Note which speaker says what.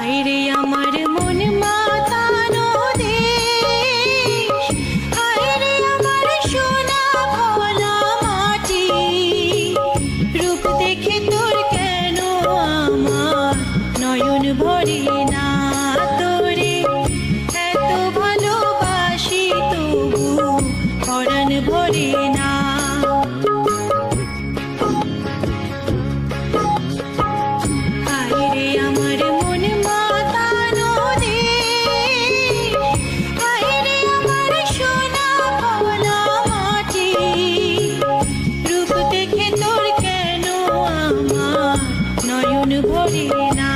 Speaker 1: হায়রে আমার মন মাতানো দেশ, হায়রে আমার সোনা ভোলা মাটি, রূপ দেখে তোর কেন আমার নয়ন ভরে না, তোরে এত ভালোবাসি তবু পরাণ ভরে না। হায়রে আমার মন মাতানো দেশ, হায়রে আমার সোনা ভোলা মাটি, রূপ দেখে তোর কেন আমার নয়ন ভরে না।